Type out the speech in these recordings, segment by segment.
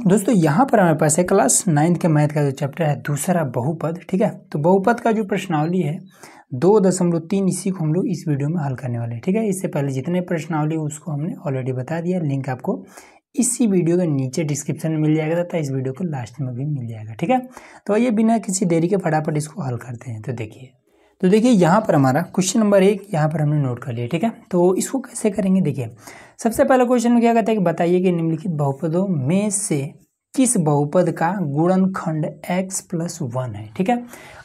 दोस्तों यहाँ पर हमारे पास है क्लास 9th के मैथ का जो चैप्टर है दूसरा बहुपद। ठीक है, तो बहुपद का जो प्रश्नावली है 2.3 इसी को हम लोग इस वीडियो में हल करने वाले हैं। ठीक है, इससे पहले जितने प्रश्नावली उसको हमने ऑलरेडी बता दिया, लिंक आपको इसी वीडियो के नीचे डिस्क्रिप्शन में मिल जाएगा तथा इस वीडियो को लास्ट में भी मिल जाएगा। ठीक है, तो आइए बिना किसी देरी के फटाफट इसको हल करते हैं। तो देखिए यहाँ पर हमारा क्वेश्चन नंबर 1 यहाँ पर हमने नोट कर लिया। ठीक है, तो इसको कैसे करेंगे, देखिए सबसे पहले क्वेश्चन में क्या कहता है कि बताइए कि निम्नलिखित बहुपदों में से किस बहुपद का गुणनखंड x+1 है। ठीक है,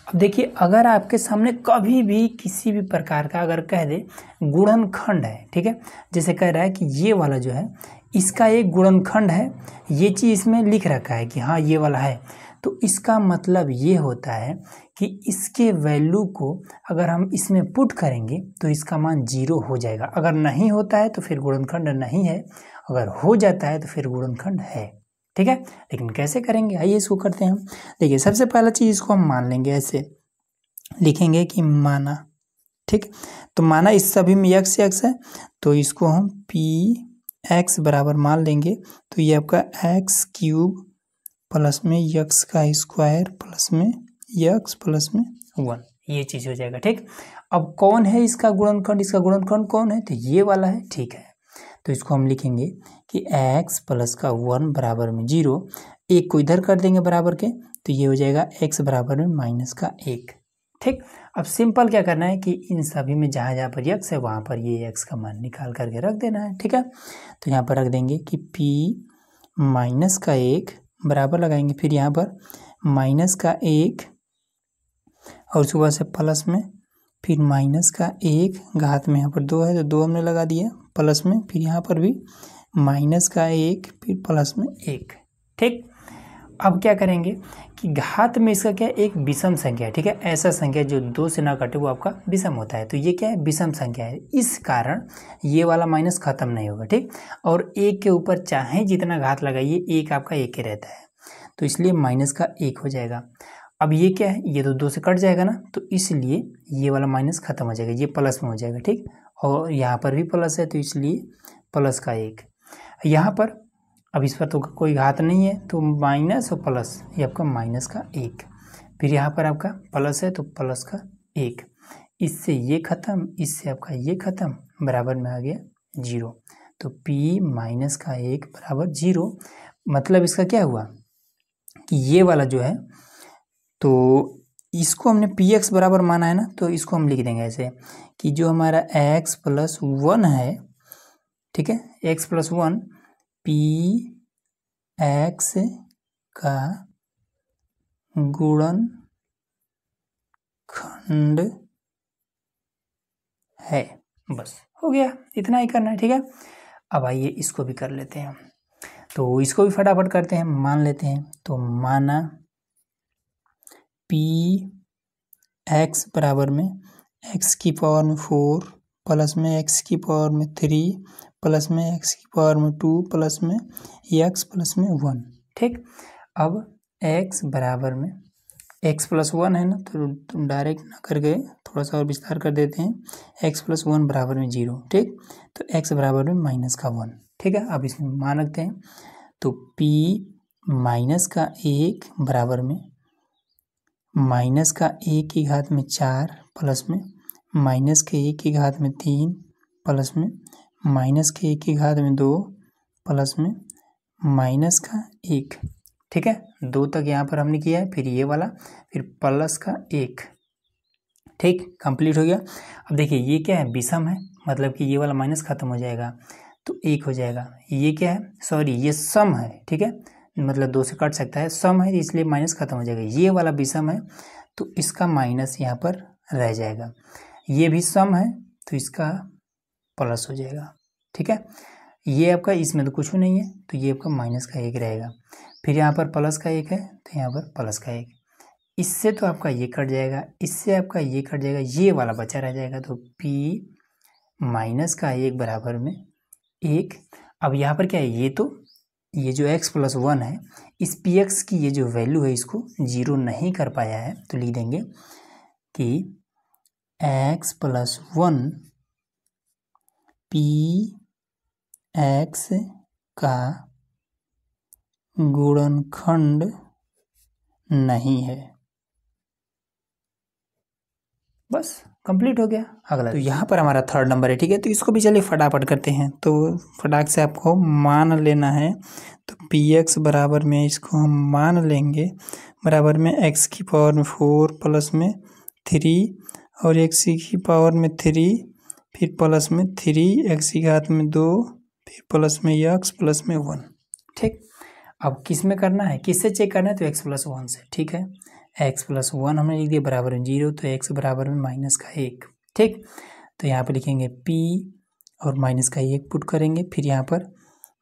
अब देखिए अगर आपके सामने कभी भी किसी भी प्रकार का अगर कह दे गुणनखंड है, ठीक है, जैसे कह रहा है कि ये वाला जो है इसका एक गुणनखंड है, ये चीज़ इसमें लिख रखा है कि हाँ ये वाला है, तो इसका मतलब ये होता है कि इसके वैल्यू को अगर हम इसमें पुट करेंगे तो इसका मान 0 हो जाएगा। अगर नहीं होता है तो फिर गुणनखंड नहीं है, अगर हो जाता है तो फिर गुणनखंड है। ठीक है, लेकिन कैसे करेंगे, आइए इसको करते हैं हम। देखिए सबसे पहला चीज़ इसको हम मान लेंगे, ऐसे लिखेंगे कि माना। ठीक, तो माना इस सभी में x है तो इसको हम px बराबर मान लेंगे, तो ये आपका x³ प्लस में x का स्क्वायर प्लस में x प्लस में 1 ये चीज़ हो जाएगा। ठीक, अब कौन है इसका गुणनखंड, इसका गुणनखंड कौन है, तो ये वाला है। ठीक है, तो इसको हम लिखेंगे कि x प्लस का 1 बराबर में 0, एक को इधर कर देंगे बराबर के, तो ये हो जाएगा x बराबर में -1। ठीक, अब सिंपल क्या करना है कि इन सभी में जहाँ जहाँ पर x है वहाँ पर ये x का मान निकाल करके रख देना है। ठीक है, तो यहाँ पर रख देंगे कि p-1 बराबर लगाएंगे, फिर यहाँ पर -1 और उसके बाद से प्लस में, फिर -1 घात में यहाँ पर 2 है तो 2 हमने लगा दिया प्लस में, फिर यहाँ पर भी -1 फिर प्लस में 1। ठीक, अब क्या करेंगे कि घात में इसका क्या है, एक विषम संख्या है। ठीक है, ऐसा संख्या जो 2 से ना कटे वो आपका विषम होता है, तो ये क्या है, विषम संख्या है, इस कारण ये वाला माइनस खत्म नहीं होगा। ठीक, और 1 के ऊपर चाहे जितना घात लगाइए 1 आपका 1 ही रहता है, तो इसलिए -1 हो जाएगा। अब ये क्या है, ये तो 2 से कट जाएगा ना, तो इसलिए ये वाला माइनस खत्म हो जाएगा, ये प्लस में हो जाएगा। ठीक, और यहाँ पर भी प्लस है तो इसलिए +1 यहाँ पर, अब इस पर तो कोई घात नहीं है तो माइनस और प्लस ये आपका -1, फिर यहाँ पर आपका प्लस है तो +1, इससे ये खत्म, इससे आपका ये खत्म, बराबर में आ गया 0। तो p-1 बराबर 0, मतलब इसका क्या हुआ कि ये वाला जो है तो इसको हमने px बराबर माना है ना, तो इसको हम लिख देंगे ऐसे कि जो हमारा x+1 है, ठीक है, x+1 px का गुणनखंड है। बस हो गया, इतना ही करना है। ठीक है, अब आइए इसको भी कर लेते हैं, तो इसको भी फटाफट करते हैं, मान लेते हैं। तो माना px बराबर में x⁴ प्लस में x⁴ प्लस में x⁴ प्लस में x प्लस में 1। ठीक, अब x बराबर में x+1 है ना, तो तुम डायरेक्ट ना कर गए, थोड़ा सा और विस्तार कर देते हैं, x+1 बराबर में 0। ठीक, तो x बराबर में -1। ठीक है, अब इसमें मान रखते हैं, तो p-1 बराबर में -1 की घात में 4 प्लस में -1 की घात में 3 प्लस में -1 की घात में 2 प्लस में -1। ठीक है, 2 तक यहाँ पर हमने किया है, फिर ये वाला, फिर +1। ठीक, कंप्लीट हो गया। अब देखिए ये क्या है, विषम है, मतलब कि ये वाला माइनस खत्म हो जाएगा तो 1 हो जाएगा। ये क्या है, सॉरी ये सम है। ठीक है, मतलब 2 से कट सकता है, सम है इसलिए माइनस खत्म हो जाएगा। ये वाला विषम है तो इसका माइनस यहाँ पर रह जाएगा, ये भी सम है तो इसका प्लस हो जाएगा। ठीक है, ये आपका इसमें तो कुछ नहीं है तो ये आपका -1 रहेगा, फिर यहाँ पर +1 है तो यहाँ पर +1, इससे तो आपका ये कट जाएगा, इससे आपका ये कट जाएगा, ये वाला बचा रह जाएगा, तो p-1 बराबर में 1। अब यहाँ पर क्या है, ये तो ये जो x+1 है, इस px की ये जो वैल्यू है इसको 0 नहीं कर पाया है, तो लिख देंगे कि x+1 px का गुणनखंड नहीं है। बस कंप्लीट हो गया। अगला तो यहाँ पर हमारा थर्ड नंबर है, ठीक है। तो इसको भी चलिए फटाफट करते हैं। तो फटाक से आपको मान लेना है। तो पी एक्स बराबर में इसको हम मान लेंगे बराबर में एक्स की पावर में 4 प्लस में 3 और एक्स की पावर में 3 फिर प्लस में 3 एक्स की घात में 2 फिर प्लस में एक्स प्लस में 1। ठीक, अब किस में करना है, किससे चेक करना है? तो एक्स प्लस 1 से। ठीक है, एक्स प्लस 1 हमने लिख दिया बराबर में 0, तो एक्स बराबर में माइनस का 1। ठीक, तो यहाँ पर लिखेंगे p और माइनस का 1 पुट करेंगे, फिर यहाँ पर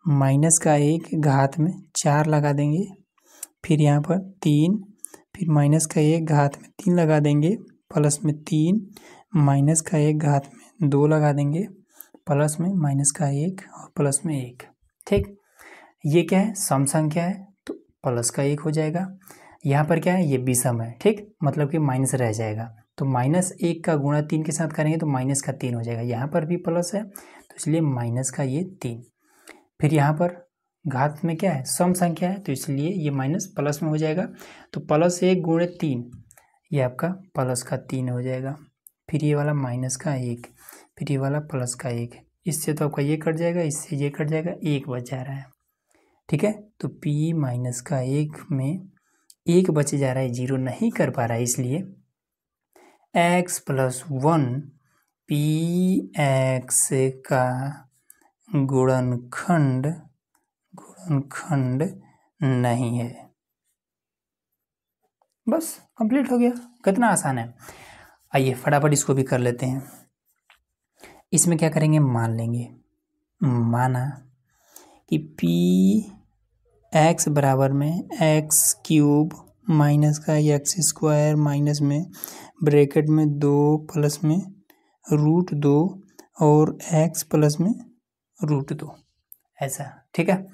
माइनस का 1 घात में 4 लगा देंगे, फिर यहाँ पर 3, फिर माइनस का 1 घात में 3 लगा देंगे, प्लस में 3 माइनस का 1 घात में 2 लगा देंगे, प्लस में माइनस का 1 और प्लस में 1। ठीक, ये क्या है? सम संख्या है तो प्लस का 1 हो जाएगा। यहाँ पर क्या है? ये विषम है। ठीक, मतलब कि माइनस रह जाएगा, तो -1 का गुणा 3 के साथ करेंगे तो माइनस का 3 हो जाएगा। यहाँ पर भी प्लस है तो इसलिए माइनस का ये 3। फिर यहाँ पर घात में क्या है? सम संख्या है, तो इसलिए ये माइनस प्लस में हो जाएगा। तो +1 गुणे 3 ये आपका प्लस का 3 हो जाएगा। फिर ये वाला माइनस का 1, फिर ये वाला प्लस का 1। इससे तो आपका ये कट जाएगा, इससे ये कट जाएगा, 1 बच जा रहा है। ठीक है, तो p माइनस का 1 में 1 बचे जा रहा है, 0 नहीं कर पा रहा है, इसलिए x प्लस 1 px का गुणनखंड नहीं है। बस कंप्लीट हो गया। कितना आसान है। आइए फटाफट इसको भी कर लेते हैं। इसमें क्या करेंगे? मान लेंगे। माना कि px बराबर में x³ माइनस का x² माइनस में ब्रैकेट में 2 प्लस में √2 और x प्लस में √2 ऐसा। ठीक है,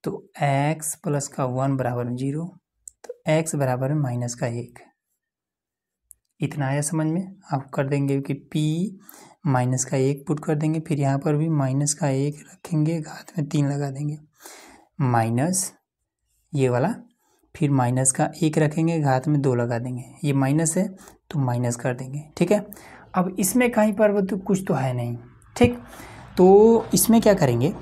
तो x प्लस का 1 बराबर में 0, तो x बराबर में माइनस का 1। इतना आया समझ में? आप कर देंगे कि p माइनस का 1 पुट कर देंगे, फिर यहाँ पर भी माइनस का 1 रखेंगे, घात में 3 लगा देंगे, माइनस ये वाला, फिर माइनस का 1 रखेंगे, घात में 2 लगा देंगे। ये माइनस है तो माइनस कर देंगे। ठीक है, अब इसमें कहीं पर तो कुछ तो है नहीं। ठीक, तो इसमें क्या करेंगे?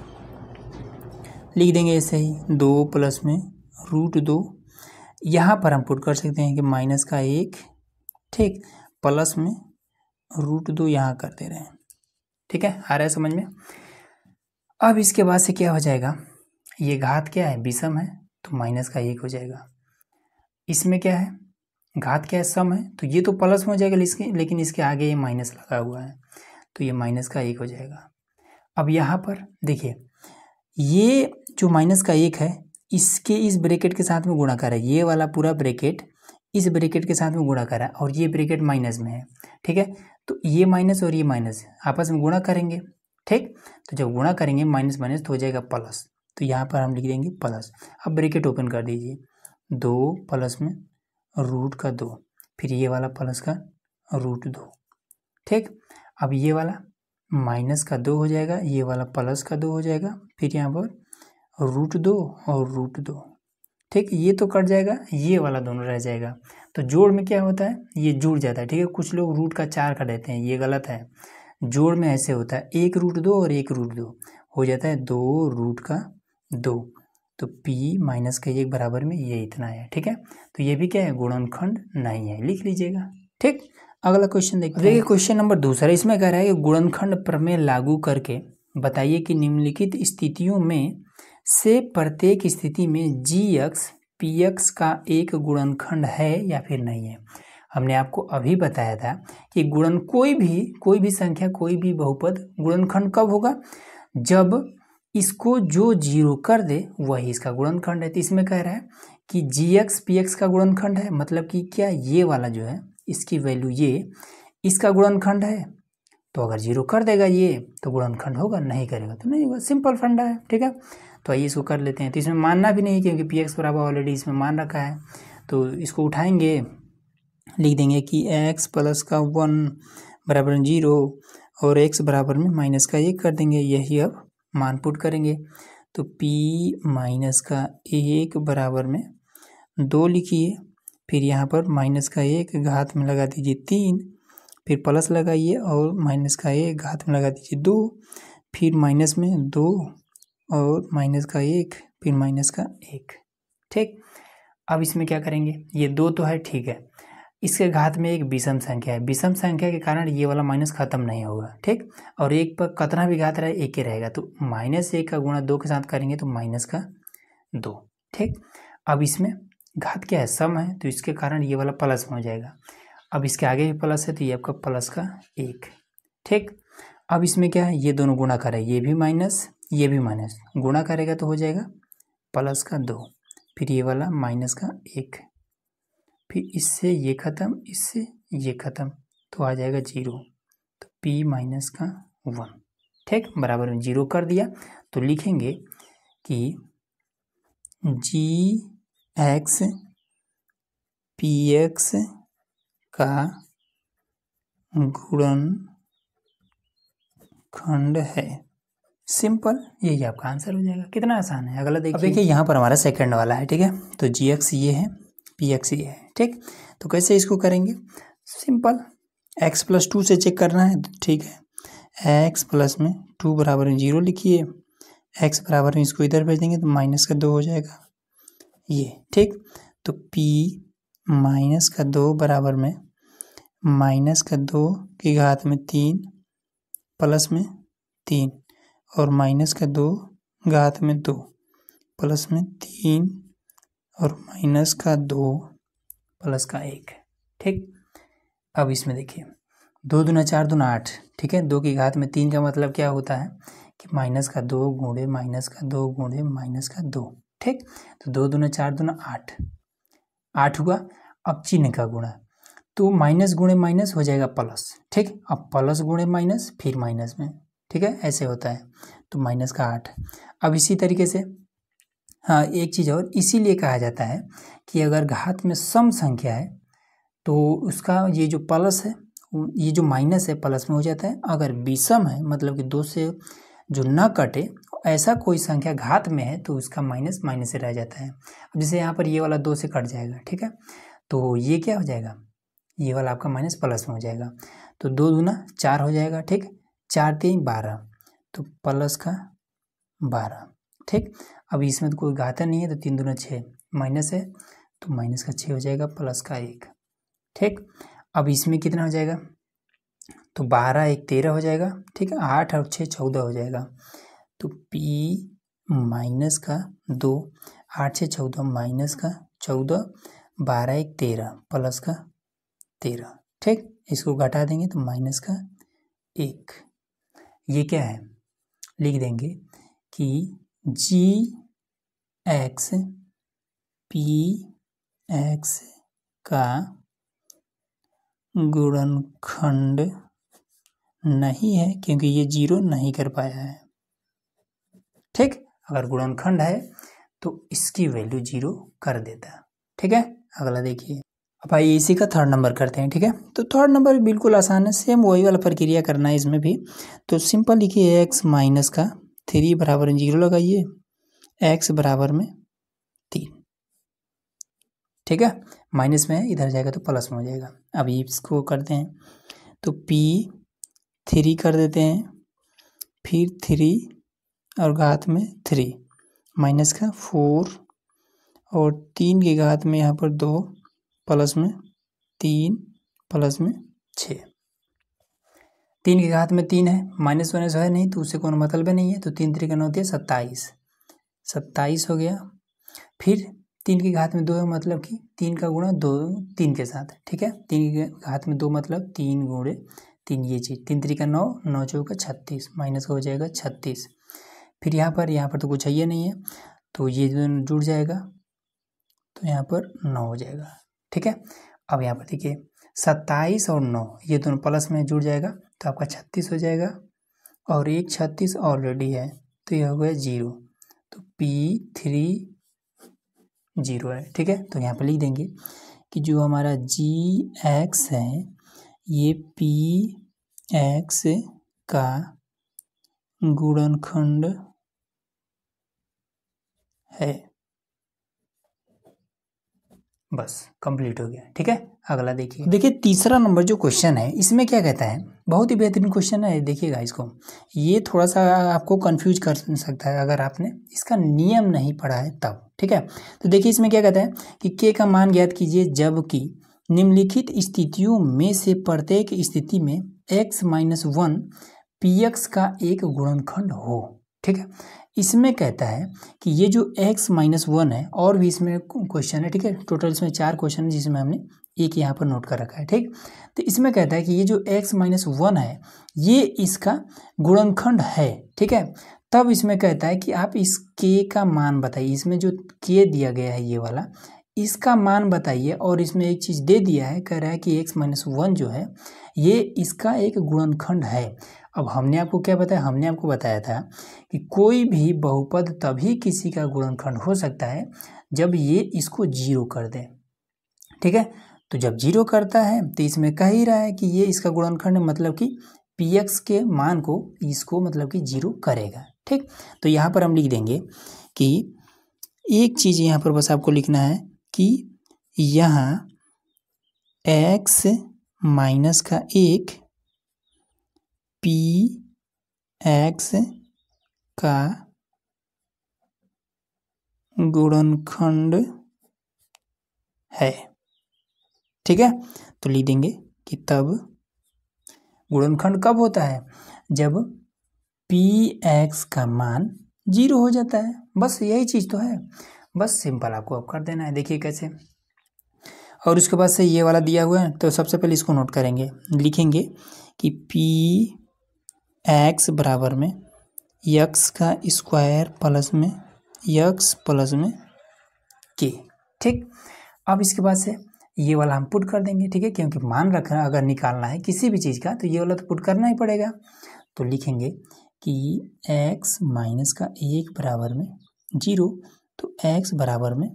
लिख देंगे ऐसे ही 2 प्लस में √2। यहाँ पर हम पुट कर सकते हैं कि माइनस का 1, ठीक, प्लस में √2 यहाँ कर दे रहे हैं। ठीक है, आ रहा है समझ में? अब इसके बाद से क्या हो जाएगा? ये घात क्या है? विषम है, तो माइनस का 1 हो जाएगा। इसमें क्या है? घात क्या है? सम है, तो ये तो प्लस में हो जाएगा, लेकिन इसके आगे ये माइनस लगा हुआ है, तो ये माइनस का 1 हो जाएगा। अब यहाँ पर देखिए, ये जो माइनस का 1 है, इसके इस ब्रैकेट के साथ में गुणा कर है। ये वाला पूरा ब्रैकेट इस ब्रैकेट के साथ में गुणा कर है, और ये ब्रैकेट माइनस में है। ठीक है, तो ये माइनस और ये माइनस आपस में गुणा करेंगे। ठीक, तो जब गुणा करेंगे माइनस माइनस तो हो जाएगा प्लस, तो यहाँ पर हम लिख देंगे प्लस। अब ब्रैकेट ओपन कर दीजिए, 2 प्लस में √2, फिर ये वाला प्लस का √2। ठीक, अब ये वाला माइनस का 2 हो जाएगा, ये वाला प्लस का 2 हो जाएगा, फिर यहाँ पर √2 और √2। ठीक, ये तो कट जाएगा, ये वाला दोनों रह जाएगा। तो जोड़ में क्या होता है? ये जुड़ जाता है। ठीक है, कुछ लोग रूट का 4 कर देते हैं, ये गलत है। जोड़ में ऐसे होता है, 1 √2 और 1 √2 हो जाता है 2√2। तो p माइनस का 1 बराबर में ये इतना है। ठीक है, तो ये भी क्या है? गुणनखंड नहीं है, लिख लीजिएगा। ठीक, अगला क्वेश्चन देखते हैं। देखिए क्वेश्चन नंबर 2 इसमें कह रहा है कि गुणनखंड प्रमेय लागू करके बताइए कि निम्नलिखित स्थितियों में से प्रत्येक स्थिति में gx px का एक गुणनखंड है या फिर नहीं है। हमने आपको अभी बताया था कि गुणन कोई भी संख्या, कोई भी बहुपद गुणनखंड कब होगा? जब इसको जो 0 कर दे वही इसका गुणनखंड है। तो इसमें कह रहा है कि gx px का गुणनखंड है, मतलब कि क्या ये वाला जो है इसकी वैल्यू ये इसका गुणनखंड है। तो अगर 0 कर देगा ये तो गुणनखंड होगा, नहीं करेगा तो नहीं होगा। सिंपल फंडा है। ठीक है, तो आइए इसको कर लेते हैं। तो इसमें मानना भी नहीं, क्योंकि px बराबर ऑलरेडी इसमें मान रखा है। तो इसको उठाएंगे, लिख देंगे कि x प्लस का 1 बराबर 0 और x बराबर में माइनस का 1 कर देंगे। यही अब मान पुट करेंगे, तो p माइनस का 1 बराबर में 2 लिखिए, फिर यहाँ पर माइनस का 1 घात में लगा दीजिए 3, फिर प्लस लगाइए और माइनस का 1 घात में लगा दीजिए 2, फिर माइनस में 2 और माइनस का 1, फिर माइनस का 1। ठीक, अब इसमें क्या करेंगे, ये 2 तो है, ठीक है, इसके घात में एक विषम संख्या है, विषम संख्या के कारण ये वाला माइनस खत्म नहीं होगा। ठीक, और 1 पर कितना भी घात रहे 1 ही रहेगा, तो -1 का गुणा 2 के साथ करेंगे तो माइनस का 2। ठीक, अब इसमें घात क्या है, सम है, तो इसके कारण ये वाला प्लस में हो जाएगा। अब इसके आगे भी प्लस है तो ये आपका प्लस का 1। ठीक, अब इसमें क्या है, ये दोनों गुणा करें, ये भी माइनस ये भी माइनस, गुणा करेगा तो हो जाएगा प्लस का 2, फिर ये वाला माइनस का 1, फिर इससे ये खत्म, इससे ये खत्म, तो आ जाएगा 0, तो p माइनस का 1। ठीक, बराबर में 0 कर दिया, तो लिखेंगे कि g(x) px का गुणनखंड है। सिंपल, यही आपका आंसर हो जाएगा। कितना आसान है। अगला देखिए, अब देखिए यहाँ पर हमारा सेकंड वाला है। ठीक है, तो gx ये है, px ये है। ठीक, तो कैसे इसको करेंगे, सिंपल, x + 2 से चेक करना है। ठीक है, x + में 2 बराबर में 0 लिखिए, x बराबर में इसको इधर भेज देंगे तो माइनस का 2 हो जाएगा ये। ठीक, तो p माइनस का 2 बराबर में माइनस का 2 की घात में 3 प्लस में 3 और माइनस का 2 घात में 2 प्लस में 3 और माइनस का 2 प्लस का 1। ठीक, अब इसमें देखिए 2 दूना 4 दूना 8। ठीक है, 2 की घात में 3 का मतलब क्या होता है कि माइनस का 2 गुणे माइनस का 2 गुणे माइनस का 2। ठीक, तो 2 दूना 4 दूना 8, 8 हुआ। अब चिन्ह का गुणा, तो माइनस गुणे माइनस हो जाएगा प्लस। ठीक, अब प्लस गुणे माइनस फिर माइनस में। ठीक है, ऐसे होता है, तो माइनस का 8। अब इसी तरीके से हाँ, एक चीज़ और, इसीलिए कहा जाता है कि अगर घात में सम संख्या है तो उसका ये जो प्लस है, ये जो माइनस है प्लस में हो जाता है। अगर विषम है, मतलब कि 2 से जो न कटे, ऐसा कोई संख्या घात में है तो उसका माइनस माइनस से रह जाता है। अब जैसे यहाँ पर ये वाला 2 से कट जाएगा। ठीक है, तो ये क्या हो जाएगा, ये वाला आपका माइनस प्लस में हो जाएगा, तो 2 दूना 4 हो जाएगा। ठीक, 4 3 12, तो प्लस का 12। ठीक, अब इसमें तो कोई घाता नहीं है, तो 3 दूना 6, माइनस है तो माइनस का 6 हो जाएगा प्लस का 1। ठीक, अब इसमें कितना हो जाएगा, तो 12 1 13 हो जाएगा। ठीक है, 8 और 6 14 हो जाएगा, तो p माइनस का 2, 8 से 14 माइनस का 14, 12 1 13 प्लस का 13। ठीक, इसको घटा देंगे तो माइनस का 1। ये क्या है, लिख देंगे कि gx px का गुणनखंड नहीं है, क्योंकि ये 0 नहीं कर पाया है। ठीक, अगर गुणनखंड है तो इसकी वैल्यू 0 कर देता है। ठीक है, अगला देखिए। अब आइए इसी का थर्ड नंबर करते हैं। ठीक है, तो थर्ड नंबर बिल्कुल आसान है, सेम वही वाला प्रक्रिया करना है इसमें भी। तो सिंपल लिखिए, x माइनस का 3 बराबर में 0 लगाइए, x बराबर में 3। ठीक है, माइनस में है, इधर जाएगा तो प्लस में हो जाएगा। अब इसको करते हैं, तो p 3 कर देते हैं, फिर 3 और घात में 3 माइनस का 4 और 3 की घात में यहाँ पर 2 प्लस में 3 प्लस में 6। 3 की घात में 3 है, माइनस वाइनस है नहीं तो उससे कोई मतलब ही नहीं है, तो 3 3 9 27, 27 हो गया। फिर 3 की घात में 2 है, मतलब कि 3 का गुणा 2 3 के साथ। ठीक है, 3 की घात में 2 मतलब 3 गुणे 3, ये चीज़ 3 3 9, 9 4 36, माइनस का हो जाएगा 36। फिर यहाँ पर तो कुछ है ये नहीं है, तो ये दोनों जुड़ जाएगा, तो यहाँ पर 9 हो जाएगा। ठीक है, अब यहाँ पर देखिए 27 और 9 ये दोनों प्लस में जुड़ जाएगा, तो आपका 36 हो जाएगा, और एक 36 ऑलरेडी है तो यह हो गया 0, तो p3 0 है। ठीक है, तो यहाँ पर लिख देंगे कि जो हमारा gx है ये px का गुणनखंड है। बस कंप्लीट हो गया। ठीक है, अगला देखिए। देखिए तीसरा नंबर जो क्वेश्चन है इसमें क्या कहता है, बहुत ही बेहतरीन क्वेश्चन है, देखिएगा इसको। ये थोड़ा सा आपको कंफ्यूज कर सकता है अगर आपने इसका नियम नहीं पढ़ा है तब। ठीक है, तो देखिए इसमें क्या कहता है कि के का मान ज्ञात कीजिए जबकि निम्नलिखित स्थितियों में से प्रत्येक स्थिति में x-1 px का एक गुणनखंड हो। ठीक है, इसमें कहता है कि ये जो x-1 है, और भी इसमें क्वेश्चन है। ठीक है, टोटल इसमें 4 क्वेश्चन है जिसमें हमने एक यहाँ पर नोट कर रखा है। ठीक, तो इसमें कहता है कि ये जो x-1 है ये इसका गुणनखंड है। ठीक है, तब इसमें कहता है कि आप इस k का मान बताइए। इसमें जो k दिया गया है ये वाला, इसका मान बताइए। और इसमें एक चीज़ दे दिया है, कह रहा है कि x-1 जो है ये इसका एक गुणनखंड है। अब हमने आपको क्या बताया, हमने आपको बताया था कि कोई भी बहुपद तभी किसी का गुणनखंड हो सकता है जब ये इसको 0 कर दे। ठीक है, तो जब 0 करता है तो इसमें कह ही रहा है कि ये इसका गुणनखंड है, मतलब कि px के मान को इसको मतलब कि 0 करेगा। ठीक, तो यहाँ पर हम लिख देंगे कि एक चीज़ यहाँ पर बस आपको लिखना है कि यहाँ x माइनस का 1 px का गुणनखंड है। ठीक है, तो लिख देंगे कि तब गुणनखंड कब होता है, जब px का मान 0 हो जाता है। बस यही चीज़ तो है, बस सिंपल आपको अब कर देना है। देखिए कैसे, और उसके बाद से ये वाला दिया हुआ है, तो सबसे पहले इसको नोट करेंगे, लिखेंगे कि px बराबर में x का स्क्वायर प्लस में x प्लस में k। ठीक, अब इसके बाद से ये वाला हम पुट कर देंगे। ठीक है, क्योंकि मान रखना अगर निकालना है किसी भी चीज़ का तो ये वाला तो पुट करना ही पड़ेगा। तो लिखेंगे कि x माइनस का 1 बराबर में 0, तो x बराबर में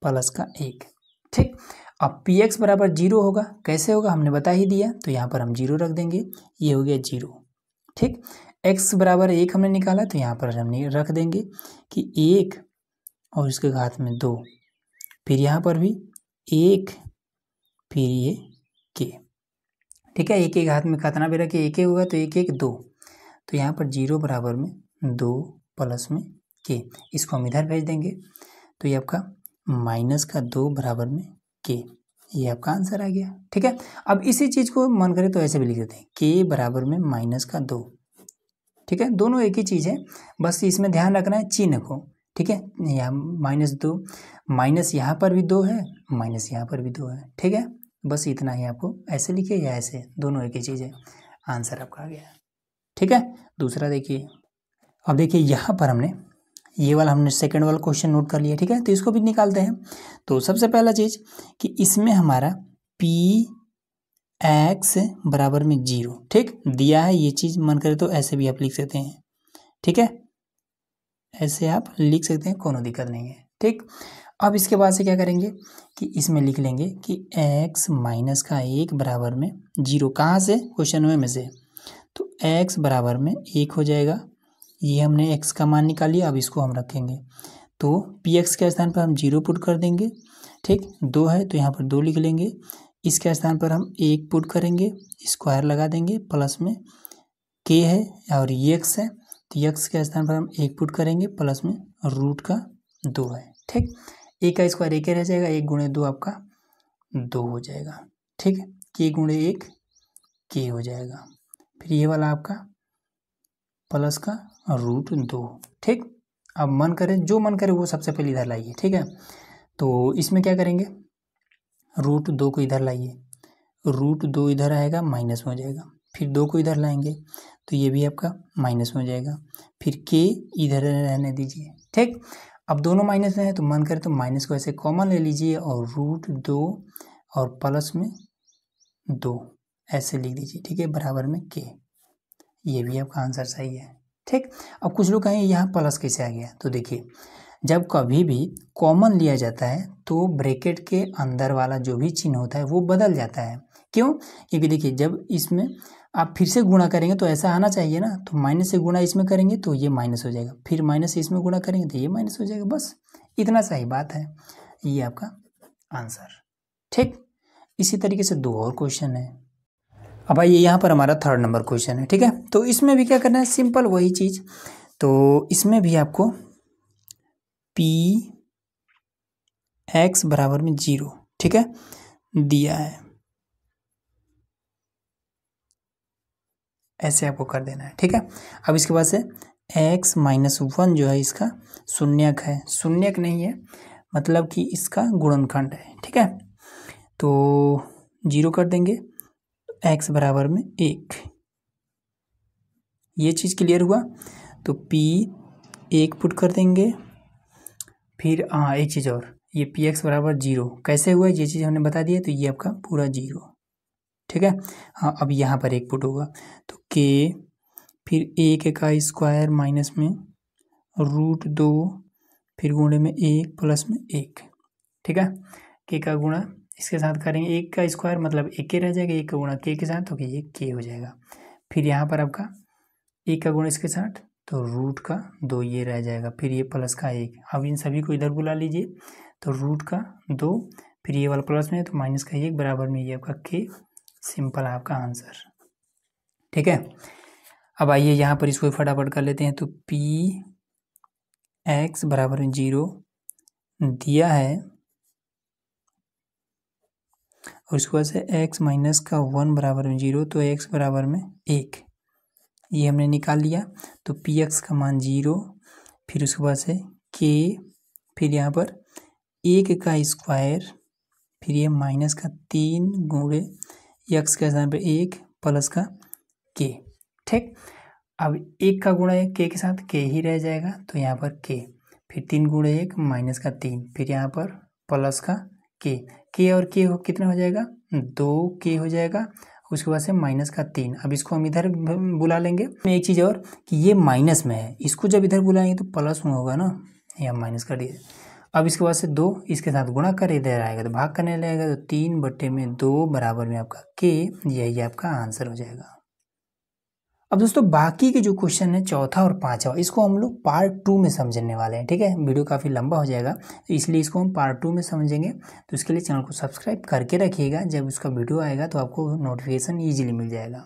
प्लस का 1। ठीक, अब px बराबर 0 होगा, कैसे होगा हमने बता ही दिया, तो यहाँ पर हम 0 रख देंगे, ये हो गया 0। ठीक, x बराबर 1 हमने निकाला, तो यहाँ पर हमने रख देंगे कि 1 और इसके घात में 2, फिर यहाँ पर भी 1, फिर ये k। ठीक है, एक एक हाथ में कितना भी रखे, एक होगा तो 1 1 2, तो यहाँ पर 0 बराबर में 2 प्लस में k, इसको हम इधर भेज देंगे, तो ये आपका माइनस का 2 बराबर में k, ये आपका आंसर आ गया। ठीक है, अब इसी चीज़ को मन करे तो ऐसे भी लिख देते हैं, k बराबर में माइनस का 2। ठीक है, दोनों एक ही चीज़ है, बस इसमें ध्यान रखना है चिन्ह को। ठीक है, यहाँ -2, माइनस यहाँ पर भी 2 है, माइनस यहाँ पर भी 2 है। ठीक है, बस इतना ही आपको ऐसे लिखिए या ऐसे, दोनों एक ही चीज़ है। आंसर आपका आ गया। ठीक है, दूसरा देखिए। अब देखिए यहाँ पर हमने ये वाला हमने सेकंड वाला क्वेश्चन नोट कर लिया। ठीक है, तो इसको भी निकालते हैं। तो सबसे पहला चीज़ कि इसमें हमारा px बराबर में 0 ठीक दिया है, ये चीज़ मन करे तो ऐसे भी आप लिख सकते हैं। ठीक है, ऐसे आप लिख सकते हैं, कोनो दिक्कत नहीं है। ठीक, अब इसके बाद से क्या करेंगे कि इसमें लिख लेंगे कि x माइनस का 1 बराबर में 0, कहाँ से, क्वेश्चन में से, तो x बराबर में 1 हो जाएगा। ये हमने x का मान निकाल लिया, अब इसको हम रखेंगे, तो px के स्थान पर हम 0 पुट कर देंगे। ठीक, 2 है तो यहाँ पर 2 लिख लेंगे, इसके स्थान पर हम 1 पुट करेंगे, स्क्वायर लगा देंगे, प्लस में k है और ये x है, तो x के स्थान पर हम 1 पुट करेंगे, प्लस में रूट का 2 है। ठीक, 1 का स्क्वायर 1 रह जाएगा, 1 गुणे 2 आपका 2 हो जाएगा। ठीक है, k गुणे 1 k हो जाएगा, फिर ये वाला आपका प्लस का रूट 2। ठीक, अब मन करे जो मन करे वो सबसे पहले इधर लाइए। ठीक है, तो इसमें क्या करेंगे, रूट 2 को इधर लाइए, रूट 2 इधर आएगा, माइनस में हो जाएगा, फिर 2 को इधर लाएंगे तो ये भी आपका माइनस में हो जाएगा, फिर k इधर रहने दीजिए। ठीक, अब दोनों माइनस में है तो मन करे तो माइनस को ऐसे कॉमन ले लीजिए और रूट 2 और प्लस में 2 ऐसे लिख दीजिए। ठीक है, बराबर में k, ये भी आपका आंसर सही है। ठीक, अब कुछ लोग कहें यहाँ प्लस कैसे आ गया, तो देखिए जब कभी भी कॉमन लिया जाता है तो ब्रैकेट के अंदर वाला जो भी चिन्ह होता है वो बदल जाता है। क्यों? क्योंकि देखिए जब इसमें आप फिर से गुणा करेंगे तो ऐसा आना चाहिए ना, तो माइनस से गुणा इसमें करेंगे तो ये माइनस हो जाएगा, फिर माइनस से इसमें गुणा करेंगे तो ये माइनस हो जाएगा, बस इतना सही बात है, ये आपका आंसर। ठीक, इसी तरीके से 2 और क्वेश्चन है। अब आइए यहाँ पर हमारा 3rd नंबर क्वेश्चन है, ठीक है। तो इसमें भी क्या करना है, सिंपल वही चीज़। तो इसमें भी आपको पी एक्स बराबर में 0, ठीक है, दिया है, ऐसे आपको कर देना है, ठीक है। अब इसके बाद से x माइनस 1 जो है इसका शून्यक है, शून्यक नहीं है मतलब कि इसका गुणनखंड है, ठीक है। तो 0 कर देंगे, x बराबर में 1, ये चीज़ क्लियर हुआ। तो p 1 पुट कर देंगे, फिर हाँ एक चीज़ और, ये पी एक्स बराबर 0 कैसे हुआ ये चीज़ हमने बता दिया, तो ये आपका पूरा 0, ठीक है। हाँ अब यहाँ पर 1 पुट होगा, तो k फिर 1 का स्क्वायर माइनस में √2 फिर गुणे में 1 प्लस में 1, ठीक है। k का गुणा इसके साथ करेंगे, 1 का स्क्वायर मतलब 1 रह जाएगा, 1 का गुणा k के साथ तो ये k हो जाएगा। फिर यहाँ पर आपका 1 का गुणा इसके साथ तो √2 ये रह जाएगा, फिर ये प्लस का 1। अब इन सभी को इधर बुला लीजिए, तो √2 फिर ये वाला प्लस में तो माइनस का 1 बराबर में ये आपका k, सिंपल आपका आंसर, ठीक है। अब आइए यहाँ पर इसको फटाफट कर लेते हैं। तो पी एक्स बराबर में 0 दिया है और उसके बाद से x माइनस का 1 बराबर में 0, तो x बराबर में 1 ये हमने निकाल लिया। तो पी एक्स का मान 0, फिर उसके बाद से k, फिर यहाँ पर 1 का स्क्वायर, फिर ये माइनस का 3 गुणे x के स्थान पर 1 प्लस का k, ठीक। अब 1 का गुणा 1 k के साथ k ही रह जाएगा, तो यहाँ पर k, फिर 3 गुणे 1 माइनस का 3, फिर यहाँ पर प्लस का k और k हो कितना हो जाएगा, 2k हो जाएगा। उसके बाद से माइनस का 3, अब इसको हम इधर बुला लेंगे। एक चीज़ और कि ये माइनस में है, इसको जब इधर बुलाएंगे तो प्लस में होगा ना, ये हम माइनस कर दिए। अब इसके बाद से 2 इसके साथ गुणा कर इधर आएगा तो भाग करने लगेगा, तो 3/2 बराबर में आपका k, यही आपका आंसर हो जाएगा। अब दोस्तों बाकी के जो क्वेश्चन है 4था और 5वां, इसको हम लोग पार्ट 2 में समझने वाले हैं, ठीक है। वीडियो काफ़ी लंबा हो जाएगा तो इसलिए इसको हम पार्ट 2 में समझेंगे। तो इसके लिए चैनल को सब्सक्राइब करके रखिएगा, जब उसका वीडियो आएगा तो आपको नोटिफिकेशन ईजिली मिल जाएगा।